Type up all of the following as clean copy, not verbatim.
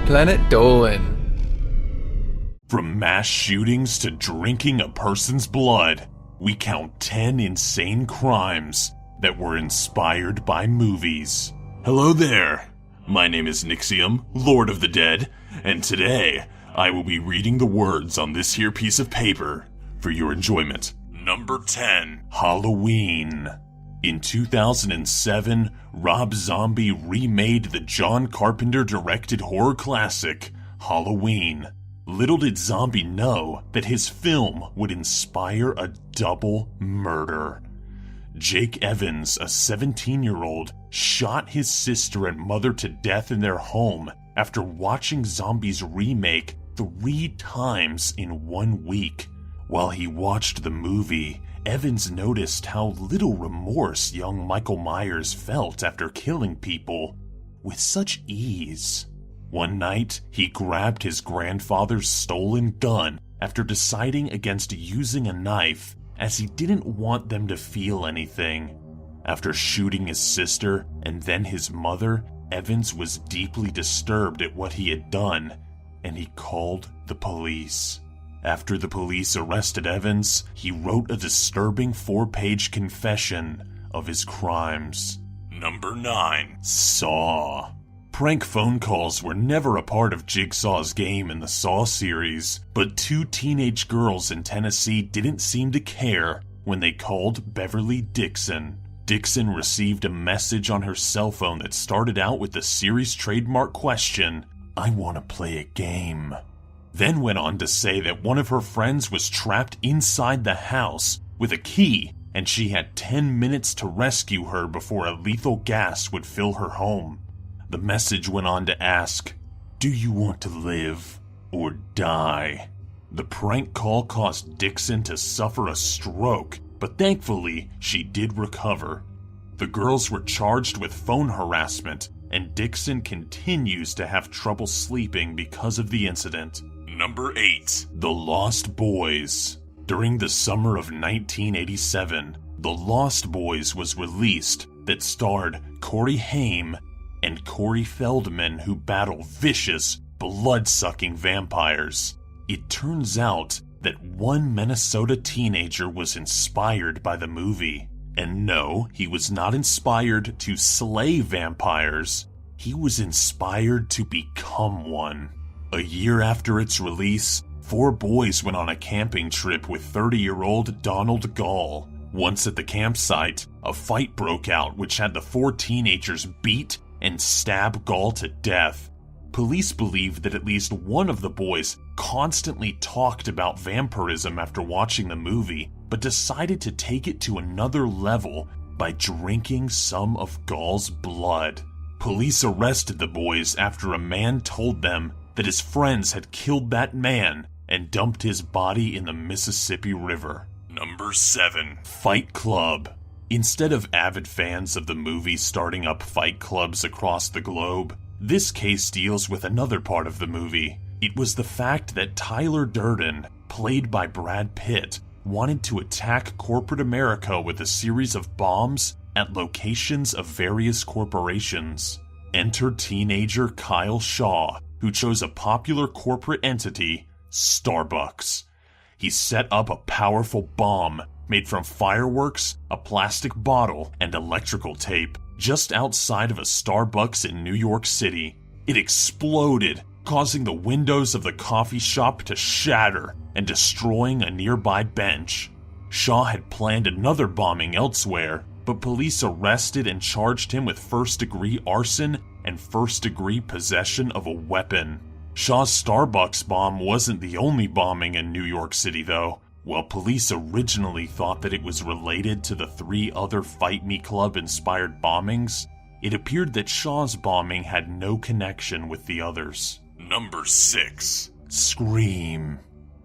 Planet Dolan. From mass shootings to drinking a person's blood, we count 10 insane crimes that were inspired by movies. Hello there, my name is Nixium, Lord of the Dead, and today I will be reading the words on this here piece of paper for your enjoyment. Number 10, Halloween. In 2007, Rob Zombie remade the John Carpenter-directed horror classic, Halloween. Little did Zombie know that his film would inspire a double murder. Jake Evans, a 17-year-old, shot his sister and mother to death in their home after watching Zombie's remake 3 times in 1 week. While he watched the movie, Evans noticed how little remorse young Michael Myers felt after killing people with such ease. One night, he grabbed his grandfather's stolen gun after deciding against using a knife as he didn't want them to feel anything. After shooting his sister and then his mother, Evans was deeply disturbed at what he had done, and he called the police. After the police arrested Evans, he wrote a disturbing 4-page confession of his crimes. Number 9, Saw. Prank phone calls were never a part of Jigsaw's game in the Saw series, but 2 teenage girls in Tennessee didn't seem to care when they called Beverly Dixon. Dixon received a message on her cell phone that started out with the series trademark question, "I want to play a game." Then went on to say that one of her friends was trapped inside the house with a key and she had 10 minutes to rescue her before a lethal gas would fill her home. The message went on to ask, "Do you want to live or die?" The prank call caused Dixon to suffer a stroke, but thankfully she did recover. The girls were charged with phone harassment, and Dixon continues to have trouble sleeping because of the incident. Number 8, The Lost Boys. During the summer of 1987, The Lost Boys was released that starred Corey Haim and Corey Feldman, who battle vicious, blood-sucking vampires. It turns out that one Minnesota teenager was inspired by the movie. And no, he was not inspired to slay vampires. He was inspired to become one. A year after its release, 4 boys went on a camping trip with 30-year-old Donald Gall. Once at the campsite, a fight broke out which had the 4 teenagers beat and stab Gall to death. Police believe that at least one of the boys constantly talked about vampirism after watching the movie, but decided to take it to another level by drinking some of Gall's blood. Police arrested the boys after a man told them that his friends had killed that man and dumped his body in the Mississippi River. Number 7, Fight Club. Instead of avid fans of the movie starting up fight clubs across the globe, this case deals with another part of the movie. It was the fact that Tyler Durden, played by Brad Pitt, wanted to attack corporate America with a series of bombs at locations of various corporations. Enter teenager Kyle Shaw, who chose a popular corporate entity, Starbucks. He set up a powerful bomb made from fireworks, a plastic bottle, and electrical tape just outside of a Starbucks in New York City. It exploded, causing the windows of the coffee shop to shatter and destroying a nearby bench. Shaw had planned another bombing elsewhere, but police arrested and charged him with first-degree arson and first-degree possession of a weapon. Shaw's Starbucks bomb wasn't the only bombing in New York City, though. While police originally thought that it was related to the 3 other Fight Me Club-inspired bombings, it appeared that Shaw's bombing had no connection with the others. Number 6, Scream.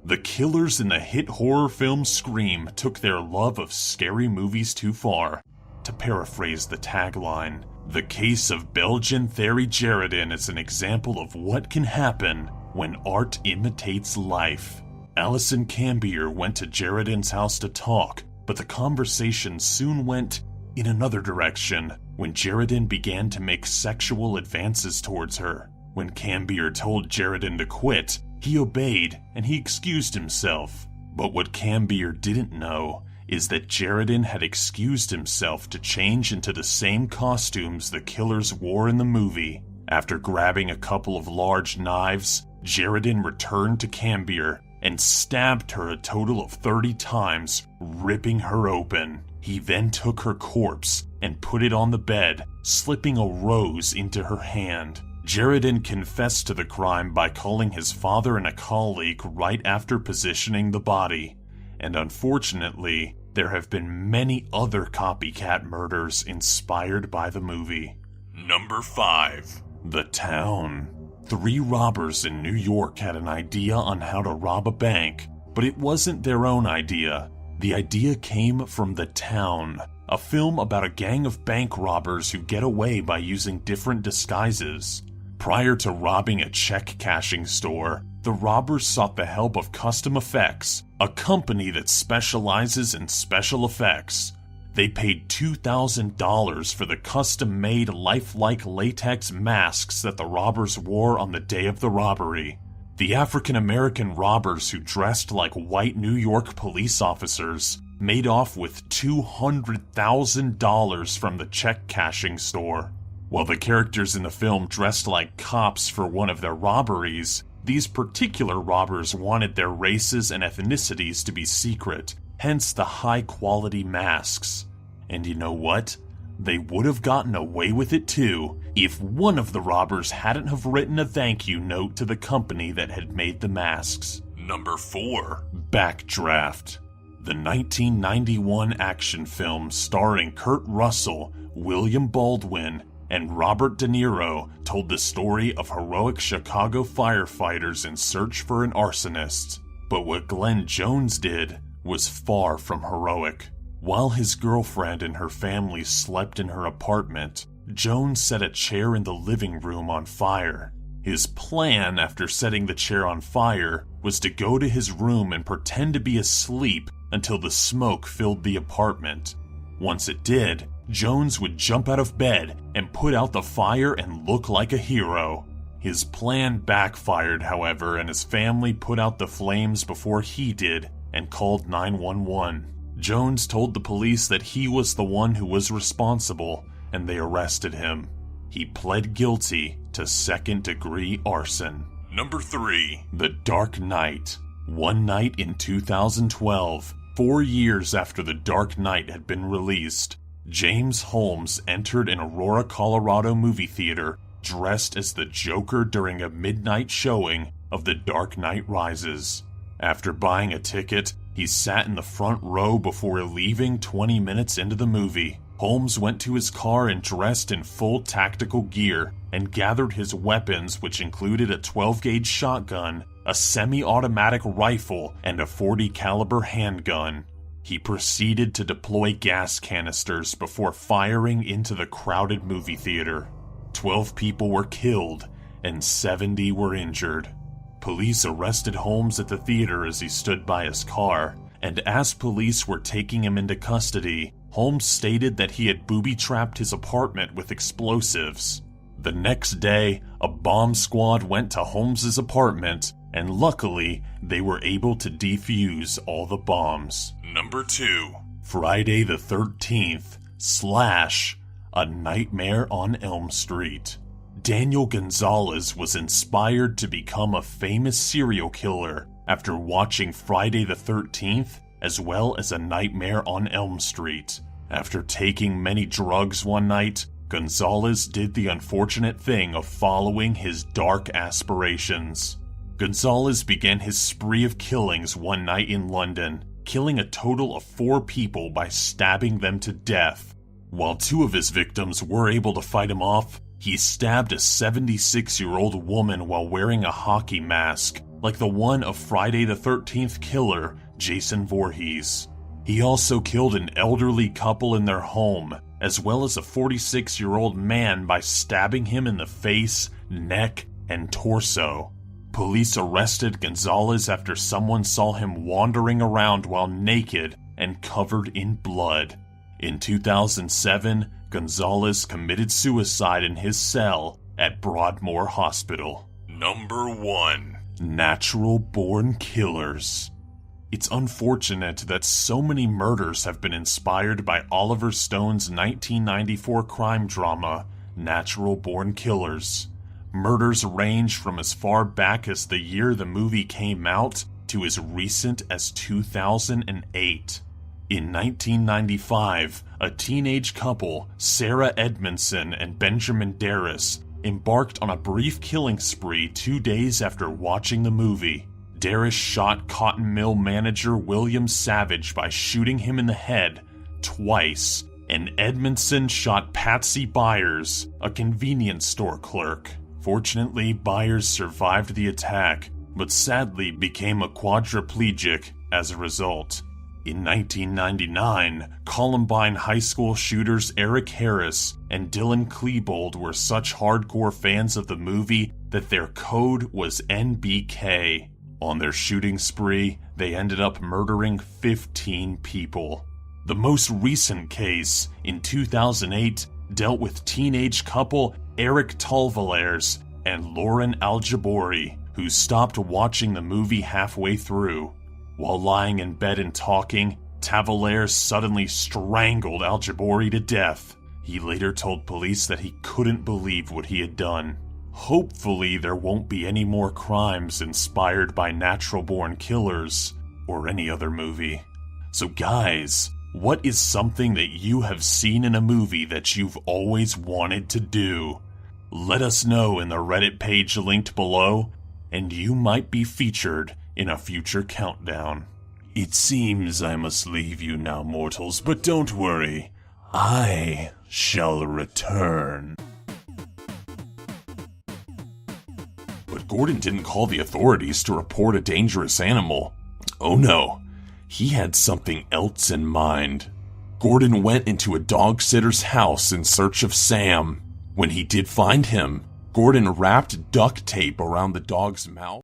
The killers in the hit horror film Scream took their love of scary movies too far. To paraphrase the tagline, the case of Belgian Thierry Jaredin is an example of what can happen when art imitates life. Allison Cambier went to Jaredin's house to talk, but the conversation soon went in another direction when Jaredin began to make sexual advances towards her. When Cambier told Jaredin to quit, he obeyed and he excused himself. But what Cambier didn't know is that Jaredin had excused himself to change into the same costumes the killers wore in the movie. After grabbing a couple of large knives, Jaredin returned to Cambier and stabbed her a total of 30 times, ripping her open. He then took her corpse and put it on the bed, slipping a rose into her hand. Jaredin confessed to the crime by calling his father and a colleague right after positioning the body. And unfortunately, there have been many other copycat murders inspired by the movie. Number 5. The Town. 3 robbers in New York had an idea on how to rob a bank, but it wasn't their own idea. The idea came from The Town, a film about a gang of bank robbers who get away by using different disguises. Prior to robbing a check-cashing store, the robbers sought the help of Custom Effects, a company that specializes in special effects. They paid $2,000 for the custom-made lifelike latex masks that the robbers wore on the day of the robbery. The African-American robbers who dressed like white New York police officers made off with $200,000 from the check-cashing store. While the characters in the film dressed like cops for one of their robberies, these particular robbers wanted their races and ethnicities to be secret, hence the high-quality masks. And you know what? They would have gotten away with it too, if one of the robbers hadn't have written a thank you note to the company that had made the masks. Number 4. Backdraft. The 1991 action film starring Kurt Russell, William Baldwin, and Robert De Niro told the story of heroic Chicago firefighters in search for an arsonist. But what Glenn Jones did was far from heroic. While his girlfriend and her family slept in her apartment, Jones set a chair in the living room on fire. His plan after setting the chair on fire was to go to his room and pretend to be asleep until the smoke filled the apartment. Once it did, Jones would jump out of bed and put out the fire and look like a hero. His plan backfired, however, and his family put out the flames before he did and called 911. Jones told the police that he was the one who was responsible, and they arrested him. He pled guilty to second-degree arson. Number 3. The Dark Knight. One night in 2012, 4 years after The Dark Knight had been released, James Holmes entered an Aurora, Colorado movie theater dressed as the Joker during a midnight showing of The Dark Knight Rises. After buying a ticket, he sat in the front row before leaving 20 minutes into the movie. Holmes went to his car and dressed in full tactical gear and gathered his weapons, which included a 12-gauge shotgun, a semi-automatic rifle, and a .40 caliber handgun. He proceeded to deploy gas canisters before firing into the crowded movie theater. 12 people were killed and 70 were injured. Police arrested Holmes at the theater as he stood by his car, and as police were taking him into custody, Holmes stated that he had booby-trapped his apartment with explosives. The next day, a bomb squad went to Holmes's apartment, and luckily, they were able to defuse all the bombs. Number 2. Friday the 13th / A Nightmare on Elm Street. Daniel Gonzalez was inspired to become a famous serial killer after watching Friday the 13th as well as A Nightmare on Elm Street. After taking many drugs one night, Gonzalez did the unfortunate thing of following his dark aspirations. Gonzalez began his spree of killings one night in London, killing a total of 4 people by stabbing them to death. While 2 of his victims were able to fight him off, he stabbed a 76-year-old woman while wearing a hockey mask, like the one of Friday the 13th killer, Jason Voorhees. He also killed an elderly couple in their home, as well as a 46-year-old man by stabbing him in the face, neck, and torso. Police arrested Gonzalez after someone saw him wandering around while naked and covered in blood. In 2007, Gonzalez committed suicide in his cell at Broadmoor Hospital. Number 1. Natural-born killers. It's unfortunate that so many murders have been inspired by Oliver Stone's 1994 crime drama, Natural-Born Killers. Murders range from as far back as the year the movie came out to as recent as 2008. In 1995, a teenage couple, Sarah Edmondson and Benjamin Darris, embarked on a brief killing spree 2 days after watching the movie. Darris shot cotton mill manager William Savage by shooting him in the head twice, and Edmondson shot Patsy Byers, a convenience store clerk. Fortunately, Byers survived the attack, but sadly became a quadriplegic as a result. In 1999, Columbine high school shooters Eric Harris and Dylan Klebold were such hardcore fans of the movie that their code was NBK. On their shooting spree, they ended up murdering 15 people. The most recent case, in 2008, dealt with teenage couple Eric Talvalaers and Lauren Aljabori, who stopped watching the movie halfway through. While lying in bed and talking, Tavalaers suddenly strangled Aljabori to death. He later told police that he couldn't believe what he had done. Hopefully there won't be any more crimes inspired by natural-born killers or any other movie. So guys, what is something that you have seen in a movie that you've always wanted to do? Let us know in the Reddit page linked below, and you might be featured in a future countdown. It seems I must leave you now, mortals, but don't worry. I shall return. But Gordon didn't call the authorities to report a dangerous animal. Oh no, he had something else in mind. Gordon went into a dog sitter's house in search of Sam. When he did find him, Gordon wrapped duct tape around the dog's mouth